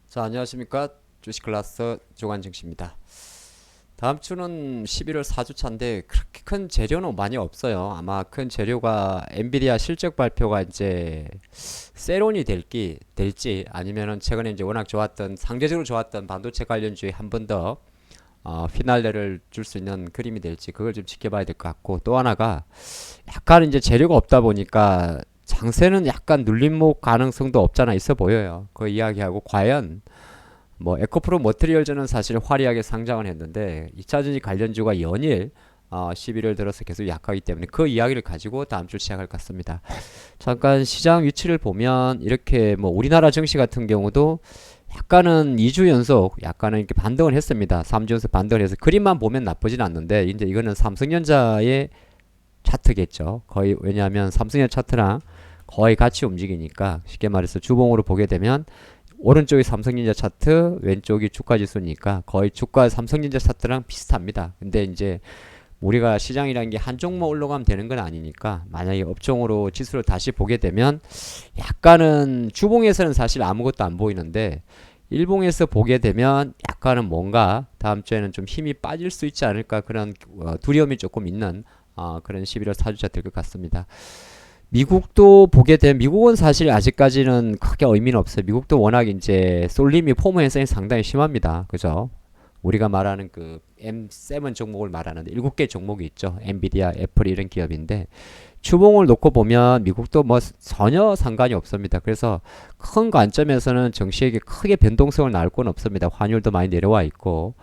자, 안녕하십니까. 주식클래스 조관증시입니다. 다음 주는 11월 4주차인데 그렇게 큰 재료는 많이 없어요. 아마 큰 재료가 엔비디아 실적 발표가 이제 세론이 될지 아니면은 최근에 이제 워낙 좋았던 상대적으로 좋았던 반도체 관련주에 한 번 더 피날레를 줄 수 있는 그림이 될지 그걸 좀 지켜봐야 될 것 같고, 또 하나가 약간 이제 재료가 없다 보니까 장세는 약간 눌림목 가능성도 없잖아 있어 보여요. 그 이야기하고, 과연 뭐 에코프로 머트리얼즈는 사실 화려하게 상장을 했는데 2차전지 관련주가 연일 11월 들어서 계속 약하기 때문에 그 이야기를 가지고 다음 주 시작할 것 같습니다. 잠깐 시장 위치를 보면 이렇게 뭐 우리나라 증시 같은 경우도 약간은 2주 연속 약간은 이렇게 반등을 했습니다. 3주 연속 반등을 해서 그림만 보면 나쁘진 않는데, 이제 이거는 삼성전자의 차트겠죠. 거의, 왜냐하면 삼성전자 차트랑 거의 같이 움직이니까, 쉽게 말해서 주봉으로 보게 되면 오른쪽이 삼성전자 차트, 왼쪽이 주가 지수니까 거의 주가 삼성전자 차트랑 비슷합니다. 근데 이제 우리가 시장이라는 게 한 종목 올라가면 되는 건 아니니까, 만약에 업종으로 지수를 다시 보게 되면 약간은 주봉에서는 사실 아무것도 안 보이는데 일봉에서 보게 되면 약간은 뭔가 다음 주에는 좀 힘이 빠질 수 있지 않을까, 그런 두려움이 조금 있는 그런 11월 4주차 될 것 같습니다. 미국도 보게 되면, 미국은 사실 아직까지는 크게 의미는 없어요. 미국도 워낙 이제 쏠림이 포무 현상이 상당히 심합니다. 그죠? 우리가 말하는 그 M7 종목을 말하는데 7개 종목이 있죠. 엔비디아, 애플 이런 기업인데 추봉을 놓고 보면 미국도 뭐 전혀 상관이 없습니다. 그래서 큰 관점에서는 정시에게 크게 변동성을 낳을 건 없습니다. 환율도 많이 내려와 있고,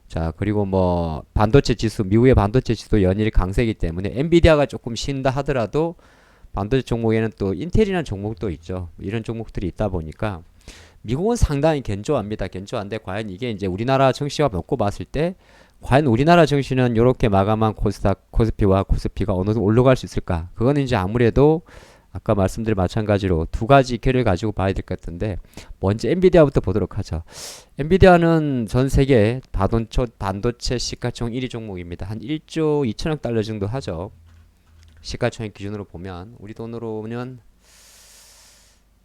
자, 그리고 뭐 반도체 지수, 미국의 반도체 지수도 연일 강세이기 때문에 엔비디아가 조금 쉰다 하더라도 반도체 종목에는 또 인텔이라는 종목도 있죠. 이런 종목들이 있다 보니까 미국은 상당히 견조합니다. 견조한데 과연 이게 이제 우리나라 증시와 놓고 봤을 때 과연 우리나라 증시는 이렇게 마감한 코스닥, 코스피와 코스피가 어느 정도 올라갈 수 있을까? 그거는 이제 아무래도 아까 말씀드린 마찬가지로 두 가지 키를 가지고 봐야 될 것 같은데, 먼저 엔비디아부터 보도록 하죠. 엔비디아는 전 세계 반도체 시가총 1위 종목입니다. 한 1조 2천억 달러 정도 하죠. 시가총액 기준으로 보면 우리 돈으로는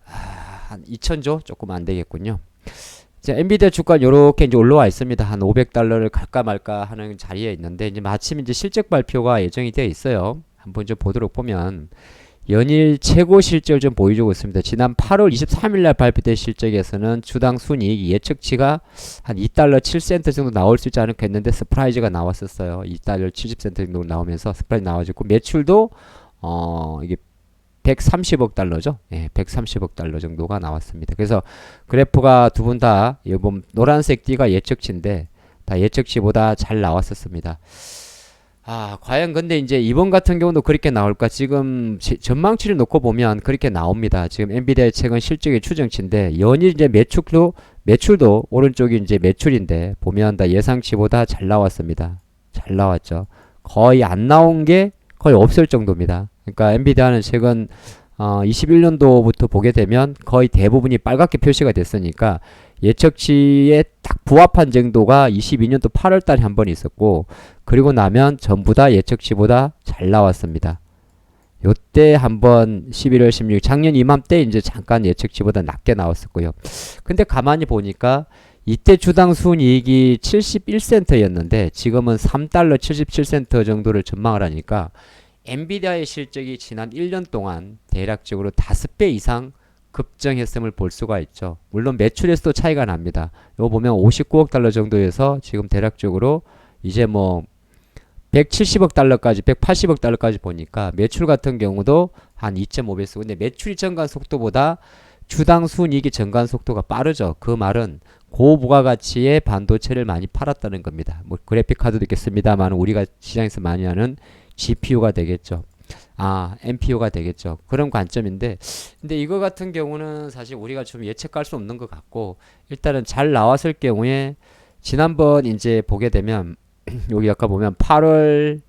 한 2천조 조금 안 되겠군요. 이제 엔비디아 주가 이렇게 이제 올라와 있습니다. 한 500달러를 갈까 말까 하는 자리에 있는데, 이제 마침 이제 실적 발표가 예정이 되어 있어요. 한번 좀 보도록 보면 연일 최고 실적을 좀 보여주고 있습니다. 지난 8월 23일 날 발표된 실적에서는 주당 순이익 예측치가 한 2달러 7센트 정도 나올 수 있지 않을까 했는데 서프라이즈가 나왔었어요. 2달러 70센트 정도 나오면서 서프라이즈 나와지고, 매출도 이게 130억 달러죠. 예, 130억 달러 정도가 나왔습니다. 그래서 그래프가 두 분 다 이번 노란색 띠가 예측치인데 다 예측치보다 잘 나왔었습니다. 과연 근데 이제 이번 같은 경우도 그렇게 나올까? 지금 전망치를 놓고 보면 그렇게 나옵니다. 지금 엔비디아의 최근 실적의 추정치인데 연일 이제 매출도 오른쪽이 이제 매출인데 보면 다 예상치보다 잘 나왔습니다. 잘 나왔죠. 거의 안 나온 게 거의 없을 정도입니다. 그러니까 엔비디아는 최근 21년도부터 보게 되면 거의 대부분이 빨갛게 표시가 됐으니까 예측치에 딱 부합한 정도가 22년도 8월 달에 한 번 있었고, 그리고 나면 전부 다 예측치보다 잘 나왔습니다. 요때 한번 11월 16일 작년 이맘때 이제 잠깐 예측치보다 낮게 나왔었고요. 근데 가만히 보니까 이때 주당 순이익이 71센트였는데 지금은 3달러 77센트 정도를 전망을 하니까 엔비디아의 실적이 지난 1년 동안 대략적으로 5배 이상 급증했음을 볼 수가 있죠. 물론 매출에서도 차이가 납니다. 이거 보면 59억 달러 정도에서 지금 대략적으로 이제 뭐 170억 달러까지 180억 달러까지 보니까 매출 같은 경우도 한 2.5배수. 근데 매출이 증가한 속도보다 주당 순이익이 증가한 속도가 빠르죠. 그 말은 고부가가치의 반도체를 많이 팔았다는 겁니다. 뭐 그래픽 카드도 있겠습니다만 우리가 시장에서 많이 하는 GPU가 되겠죠. NPU가 되겠죠. 그런 관점인데, 근데 이거 같은 경우는 사실 우리가 좀 예측할 수 없는 것 같고, 일단은 잘 나왔을 경우에 지난번 이제 보게 되면 여기 아까 보면 8월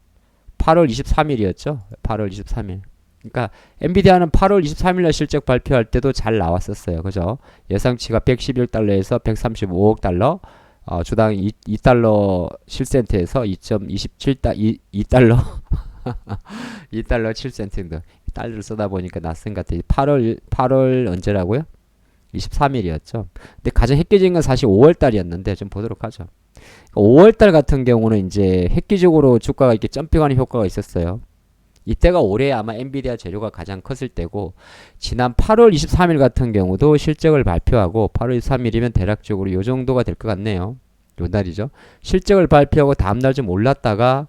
23일이었죠. 8월 23일. 그러니까 엔비디아는 8월 23일 날 실적 발표할 때도 잘 나왔었어요. 그죠? 예상치가 111달러에서 135억 달러, 주당 2달러 7센트에서 2.27달러 2달러 7센트 정도. 달러를 쓰다 보니까 낯선 것 같아요. 8월 언제라고요? 23일이었죠. 근데 가장 획기적인 건 사실 5월 달이었는데 좀 보도록 하죠. 5월 달 같은 경우는 이제 획기적으로 주가가 이렇게 점핑하는 효과가 있었어요. 이때가 올해 아마 엔비디아 재료가 가장 컸을 때고, 지난 8월 23일 같은 경우도 실적을 발표하고 8월 23일이면 대략적으로 요 정도가 될 것 같네요. 요 날이죠. 실적을 발표하고 다음날 좀 올랐다가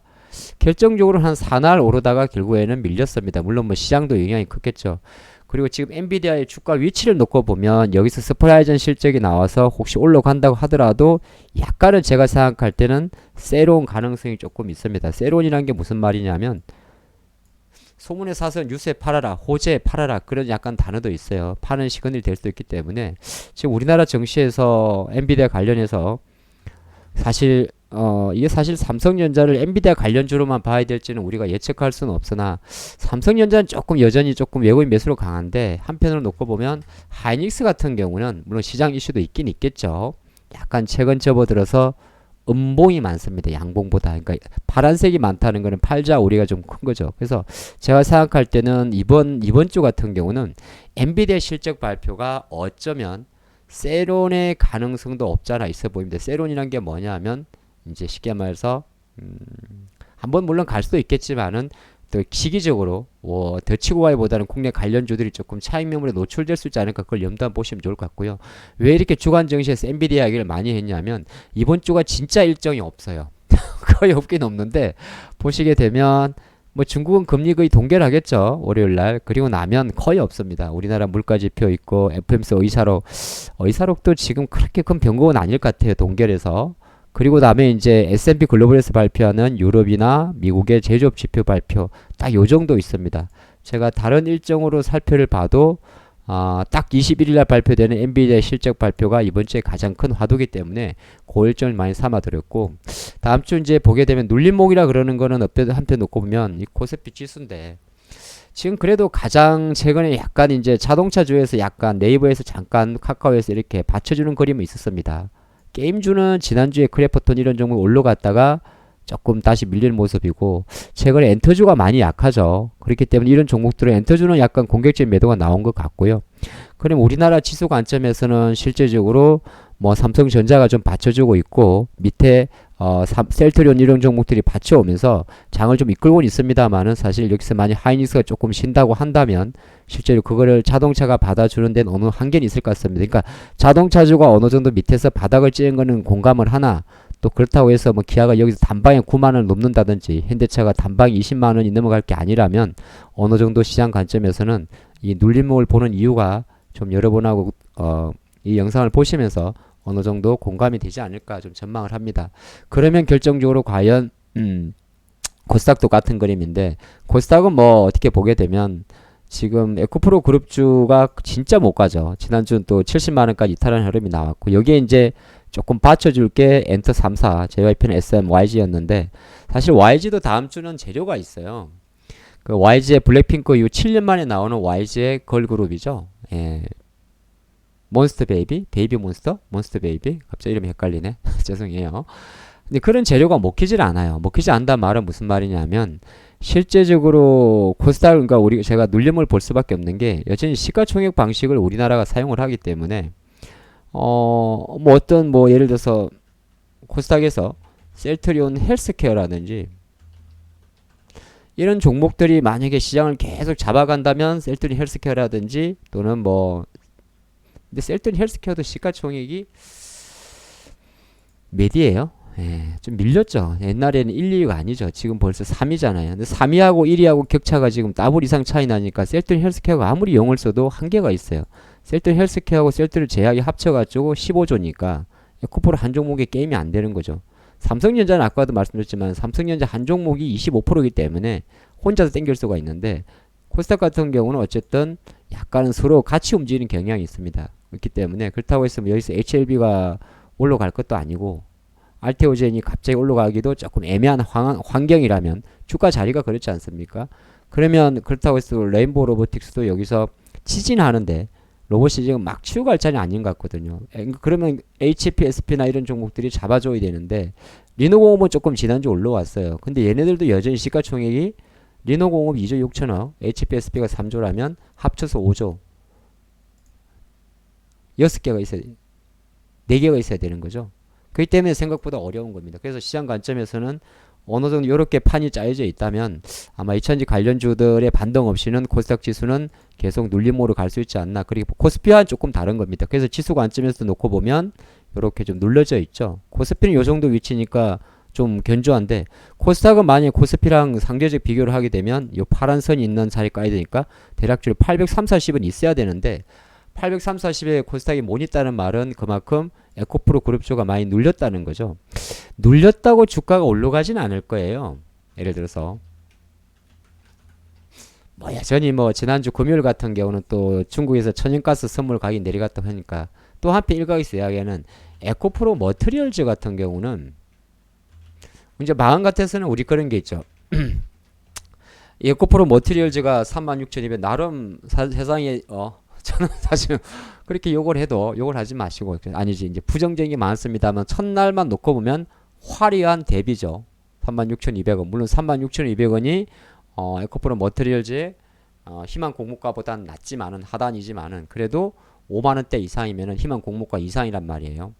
결정적으로 한 4날 오르다가 결국에는 밀렸습니다. 물론 뭐 시장도 영향이 컸겠죠. 그리고 지금 엔비디아의 주가 위치를 놓고 보면 여기서 스프라이전 실적이 나와서 혹시 올라간다고 하더라도 약간은 제가 생각할 때는 세론 가능성이 조금 있습니다. 세론이라는 게 무슨 말이냐면 소문에 사서 뉴스에 팔아라, 호재에 팔아라, 그런 약간 단어도 있어요. 파는 시그널이 될 수도 있기 때문에 지금 우리나라 증시에서 엔비디아 관련해서 사실 이게 사실 삼성전자를 엔비디아 관련주로만 봐야 될지는 우리가 예측할 수는 없으나, 삼성전자는 조금 여전히 조금 외국인 매수로 강한데 한편으로 놓고 보면 하이닉스 같은 경우는 물론 시장 이슈도 있긴 있겠죠. 약간 최근 접어들어서 음봉이 많습니다. 양봉보다. 그러니까 파란색이 많다는 거는 팔자 우리가 좀 큰 거죠. 그래서 제가 생각할 때는 이번 주 같은 경우는 엔비디아 실적 발표가 어쩌면 세론의 가능성도 없잖아 있어 보입니다. 세론이란 게 뭐냐면 이제 쉽게 말해서 한번 물론 갈 수도 있겠지만은 또 시기적으로 더 치고 가기보다는 국내 관련주들이 조금 차익 매물에 노출될 수 있지 않을까, 그걸 염두한 보시면 좋을 것 같고요. 왜 이렇게 주간 증시에서 엔비디아 이야기를 많이 했냐면 이번 주가 진짜 일정이 없어요. 거의 없긴 없는데 보시게 되면 뭐 중국은 금리 거의 동결하겠죠, 월요일 날. 그리고 나면 거의 없습니다. 우리나라 물가지표 있고 FMC 의사록도 지금 그렇게 큰 변곡은 아닐 것 같아요, 동결해서. 그리고 다음에 이제 S&P 글로벌에서 발표하는 유럽이나 미국의 제조업 지표 발표 딱 요 정도 있습니다. 제가 다른 일정으로 살펴를 봐도 딱 21일 날 발표되는 엔비디아 실적 발표가 이번 주에 가장 큰 화두기 때문에 그 일정을 많이 삼아드렸고, 다음 주 이제 보게 되면 눌림목이라 그러는 거는 한편 놓고 보면 이 코스피 지수인데, 지금 그래도 가장 최근에 약간 이제 자동차주에서 약간 네이버에서 잠깐 카카오에서 이렇게 받쳐주는 그림이 있었습니다. 게임주는 지난주에 크래프톤 이런 종목 올라갔다가 조금 다시 밀리는 모습이고, 최근에 엔터주가 많이 약하죠. 그렇기 때문에 이런 종목들은 엔터주는 약간 공격적인 매도가 나온 것 같고요. 그럼 우리나라 지수 관점에서는 실제적으로 뭐 삼성전자가 좀 받쳐주고 있고, 밑에 셀트리온 이런 종목들이 받쳐오면서 장을 좀 이끌고는 있습니다만은, 사실 여기서 만약 하이닉스가 조금 쉰다고 한다면 실제로 그거를 자동차가 받아주는 데는 어느 한계는 있을 것 같습니다. 그러니까 자동차주가 어느 정도 밑에서 바닥을 찍은 거는 공감을 하나, 또 그렇다고 해서 뭐 기아가 여기서 단방에 9만원을 넘는다든지 현대차가 단방에 20만원이 넘어갈 게 아니라면 어느 정도 시장 관점에서는 이 눌림목을 보는 이유가 좀 여러분하고 이 영상을 보시면서 어느 정도 공감이 되지 않을까 좀 전망을 합니다. 그러면 결정적으로 과연 코스닥도 같은 그림인데, 코스닥은 뭐 어떻게 보게 되면 지금 에코프로 그룹주가 진짜 못 가죠. 지난주는 또 70만원까지 이탈한 흐름이 나왔고, 여기에 이제 조금 받쳐줄 게 엔터 3사, JYP는 SM, YG였는데, 사실 YG도 다음 주는 재료가 있어요. 그 YG의 블랙핑크 이후 7년 만에 나오는 YG의 걸그룹이죠. 예. 몬스터 베이비? 베이비 몬스터? 몬스터 베이비? 갑자기 이름이 헷갈리네. 죄송해요. 근데 그런 재료가 먹히질 않아요. 먹히지 않다는 말은 무슨 말이냐면, 실제적으로 코스닥, 그러니까 제가 눌림을 볼 수밖에 없는 게 여전히 시가총액 방식을 우리나라가 사용을 하기 때문에 뭐 어떤 뭐 예를 들어서 코스닥에서 셀트리온 헬스케어라든지 이런 종목들이 만약에 시장을 계속 잡아간다면 셀트리온 헬스케어라든지 또는 뭐, 근데 셀트리온 헬스케어도 시가총액이 몇이에요? 예, 좀 밀렸죠. 옛날에는 1, 2위가 아니죠. 지금 벌써 3위잖아요. 근데 3위하고 1위하고 격차가 지금 더블 이상 차이 나니까 셀트리온 헬스케어가 아무리 용을 써도 한계가 있어요. 셀트리온 헬스케어하고 셀트리온 제약이 합쳐가지고 15조니까 에코프로 한 종목의 게임이 안 되는 거죠. 삼성전자는 아까도 말씀드렸지만 삼성전자 한 종목이 25%이기 때문에 혼자서 땡길 수가 있는데, 코스닥 같은 경우는 어쨌든 약간은 서로 같이 움직이는 경향이 있습니다. 그렇기 때문에 그렇다고 해서 뭐 여기서 HLB가 올라갈 것도 아니고 알테오젠이 갑자기 올라가기도 조금 애매한 환경이라면, 주가 자리가 그렇지 않습니까? 그러면 그렇다고 해서 레인보우 로보틱스도 여기서 치진하는데 로봇이 지금 막 치고 갈 자리 아닌 것 같거든요. 그러면 HPSP나 이런 종목들이 잡아줘야 되는데, 리노공업은 조금 지난주 올라왔어요. 근데 얘네들도 여전히 시가총액이 리노공업 2조 6천억, HPSP가 3조라면 합쳐서 5조. 6개가 있어야, 4개가 있어야 되는 거죠. 그렇기 때문에 생각보다 어려운 겁니다. 그래서 시장 관점에서는 어느 정도 이렇게 판이 짜여져 있다면 아마 2000지 관련주들의 반등 없이는 코스닥 지수는 계속 눌림목으로 갈 수 있지 않나. 그리고 코스피와는 조금 다른 겁니다. 그래서 지수 관점에서 놓고 보면 이렇게 좀 눌러져 있죠. 코스피는 이 정도 위치니까 좀 견조한데, 코스닥은 만약에 코스피랑 상대적 비교를 하게 되면 이 파란 선이 있는 자리 까야 되니까 대략적으로 830, 40은 있어야 되는데 830, 40에 코스닥이 못 있다는 말은 그만큼 에코프로 그룹주가 많이 눌렸다는 거죠. 눌렸다고 주가가 올라가진 않을 거예요. 예를 들어서 뭐 여전히 뭐 지난주 금요일 같은 경우는 또 중국에서 천연가스 선물 가격이 내려갔다고 하니까 또 한편 일각에서 이야기하는 에코프로 머트리얼즈 같은 경우는 이제 마음 같아서는 우리 그런 게 있죠. 에코프로 머트리얼즈가 36,200 나름 세상에 저는 사실 그렇게 욕을 해도 욕을 하지 마시고, 아니지 이제 부정적인 게 많습니다만 첫날만 놓고 보면 화려한 대비죠. 36,200원. 물론 36,200원이 에코프로 머트리얼즈의 희망 공모가보다는 낮지만은 하단이지만은 그래도 5만 원대 이상이면은 희망 공모가 이상이란 말이에요.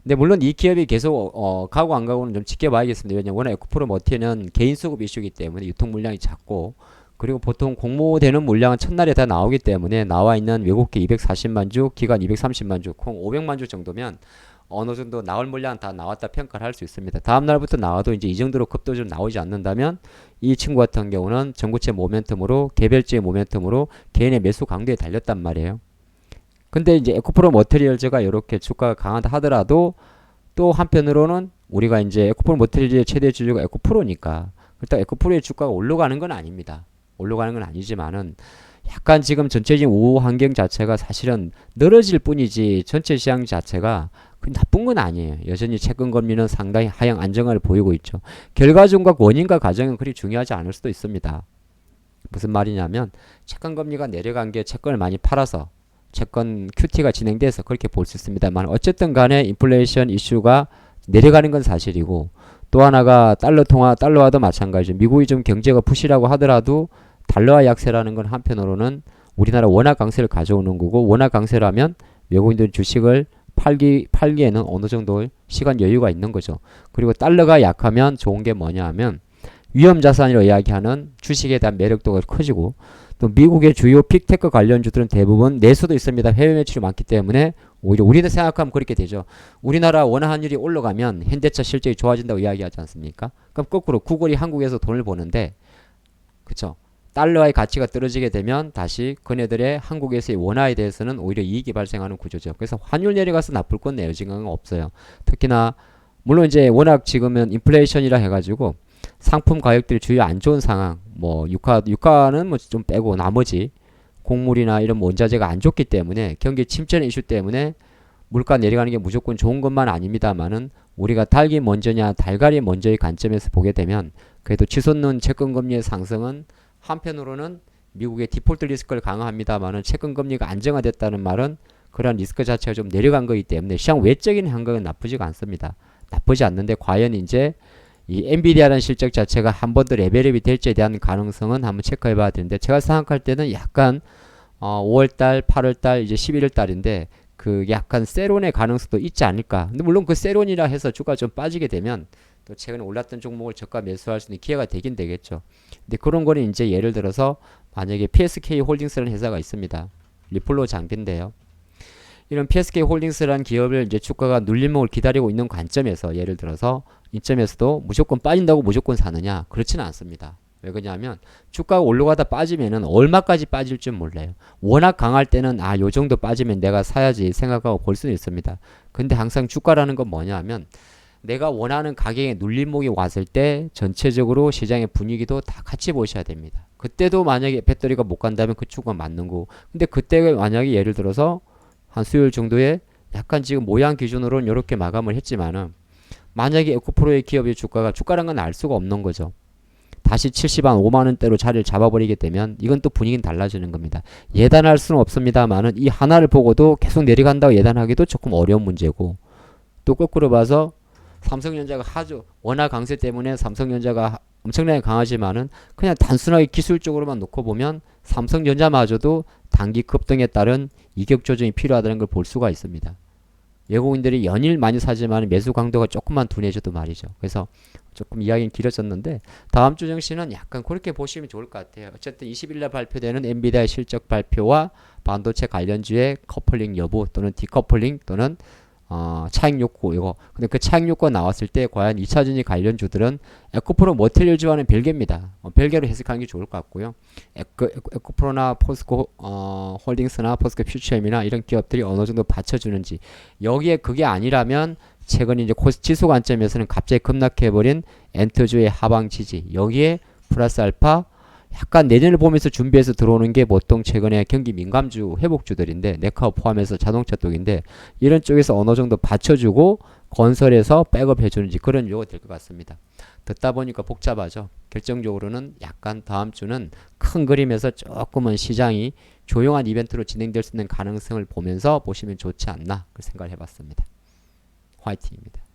근데 물론 이 기업이 계속 가고 안 가고는 좀 지켜봐야겠습니다. 왜냐면 워낙 에코프로 머티는 개인 수급 이슈이기 때문에 유통 물량이 작고, 그리고 보통 공모되는 물량은 첫날에 다 나오기 때문에 나와 있는 외국계 240만 주, 기관 230만 주, 총 500만 주 정도면 어느 정도 나올 물량은 다 나왔다 평가를 할 수 있습니다. 다음 날부터 나와도 이제 이 정도로 급도적으로 나오지 않는다면 이 친구 같은 경우는 전고체 모멘텀으로, 개별주의 모멘텀으로 개인의 매수 강도에 달렸단 말이에요. 근데 이제 에코프로 머테리얼즈가 이렇게 주가가 강하다 하더라도 또 한편으로는 우리가 이제 에코프로 머테리얼즈의 최대 주주가 에코프로니까 일단 에코프로의 주가가 올라가는 건 아닙니다. 올라가는 건 아니지만은 약간 지금 전체적인 우호 환경 자체가 사실은 늘어질 뿐이지 전체 시장 자체가 그 나쁜 건 아니에요. 여전히 채권 금리는 상당히 하향 안정화를 보이고 있죠. 결과적과 원인과 과정은 그리 중요하지 않을 수도 있습니다. 무슨 말이냐면 채권 금리가 내려간 게 채권을 많이 팔아서 채권 QT가 진행돼서 그렇게 볼 수 있습니다만, 어쨌든 간에 인플레이션 이슈가 내려가는 건 사실이고, 또 하나가 달러 통화, 달러와도 마찬가지죠. 미국이 좀 경제가 부실하고 하더라도 달러화 약세라는 건 한편으로는 우리나라 원화 강세를 가져오는 거고, 원화 강세라면 외국인들 주식을 팔기에는 어느 정도 시간 여유가 있는 거죠. 그리고 달러가 약하면 좋은 게 뭐냐 하면 위험자산이라고 이야기하는 주식에 대한 매력도가 커지고, 또 미국의 주요 픽테크 관련주들은 대부분 내수도 있습니다. 해외 매출이 많기 때문에 오히려 우리는 생각하면 그렇게 되죠. 우리나라 원화 환율이 올라가면 현대차 실적이 좋아진다고 이야기하지 않습니까? 그럼 거꾸로 구글이 한국에서 돈을 버는데, 그쵸? 달러의 가치가 떨어지게 되면 다시 그네들의 한국에서의 원화에 대해서는 오히려 이익이 발생하는 구조죠. 그래서 환율 내려가서 나쁠 건 내어진 없어요. 특히나 물론 이제 워낙 지금은 인플레이션이라 해가지고 상품 가격들이 주요 안 좋은 상황, 뭐 유가는 뭐 좀 빼고 나머지 곡물이나 이런 원자재가 안 좋기 때문에 경기 침체의 이슈 때문에 물가 내려가는 게 무조건 좋은 것만 아닙니다만은 우리가 닭이 먼저냐 달걀이 먼저의 관점에서 보게 되면 그래도 치솟는 채권금리의 상승은 한편으로는 미국의 디폴트 리스크를 강화합니다만은 채권금리가 안정화됐다는 말은 그러한 리스크 자체가 좀 내려간 거기 때문에 시장 외적인 향각은 나쁘지가 않습니다. 나쁘지 않는데 과연 이제 이 엔비디아라는 실적 자체가 한 번 더 레벨업이 될지에 대한 가능성은 한번 체크해 봐야 되는데, 제가 생각할 때는 약간 5월달, 8월달, 이제 11월달인데 그 약간 세론의 가능성도 있지 않을까. 근데 물론 그 세론이라 해서 주가 좀 빠지게 되면 또 최근에 올랐던 종목을 저가 매수할 수 있는 기회가 되긴 되겠죠. 근데 그런 거는 이제 예를 들어서 만약에 PSK 홀딩스라는 회사가 있습니다. 리플로 장비인데요. 이런 PSK 홀딩스라는 기업을 이제 주가가 눌림목을 기다리고 있는 관점에서 예를 들어서 이점에서도 무조건 빠진다고 무조건 사느냐? 그렇지는 않습니다. 왜 그러냐면 주가가 올라가다 빠지면은 얼마까지 빠질 줄 몰라요. 워낙 강할 때는 요 정도 빠지면 내가 사야지 생각하고 볼 수는 있습니다. 근데 항상 주가라는 건 뭐냐 하면 내가 원하는 가격에 눌림목이 왔을 때 전체적으로 시장의 분위기도 다 같이 보셔야 됩니다. 그때도 만약에 배터리가 못 간다면 그 주가 맞는 거고, 근데 그때 만약에 예를 들어서 한 수요일 정도에 약간 지금 모양 기준으로는 이렇게 마감을 했지만은 만약에 에코프로의 기업의 주가라는 건 알 수가 없는 거죠. 다시 70한 5만원대로 자리를 잡아버리게 되면 이건 또 분위기는 달라지는 겁니다. 예단할 수는 없습니다만은 이 하나를 보고도 계속 내려간다고 예단하기도 조금 어려운 문제고, 또 거꾸로 봐서 삼성전자가 원화 강세 때문에 삼성전자가 엄청나게 강하지만은 그냥 단순하게 기술적으로만 놓고 보면 삼성전자마저도 단기 급등에 따른 이격 조정이 필요하다는 걸 볼 수가 있습니다. 외국인들이 연일 많이 사지만 매수 강도가 조금만 둔해져도 말이죠. 그래서 조금 이야기는 길어졌는데 다음 주 증시는 약간 그렇게 보시면 좋을 것 같아요. 어쨌든 20일날 발표되는 엔비디아의 실적 발표와 반도체 관련주의 커플링 여부 또는 디커플링 또는 차익 욕구 이거. 근데 그 차익 욕구가 나왔을 때 과연 2차전지 관련주들은 에코프로 모텔주와는 별개입니다. 별개로 해석하는 게 좋을 것 같고요. 에코프로나 포스코 홀딩스나 포스코 퓨처엠이나 이런 기업들이 어느 정도 받쳐주는지 여기에 그게 아니라면 최근 이제 지수 관점에서는 갑자기 급락해버린 엔터주의 하방 지지 여기에 플러스 알파 약간 내년을 보면서 준비해서 들어오는 게 보통 최근에 경기 민감주 회복주들인데 네카오 포함해서 자동차 쪽인데 이런 쪽에서 어느 정도 받쳐주고 건설에서 백업 해주는지 그런 요가 될 것 같습니다. 듣다 보니까 복잡하죠. 결정적으로는 약간 다음 주는 큰 그림에서 조금은 시장이 조용한 이벤트로 진행될 수 있는 가능성을 보면서 보시면 좋지 않나 그 생각을 해봤습니다. 화이팅입니다.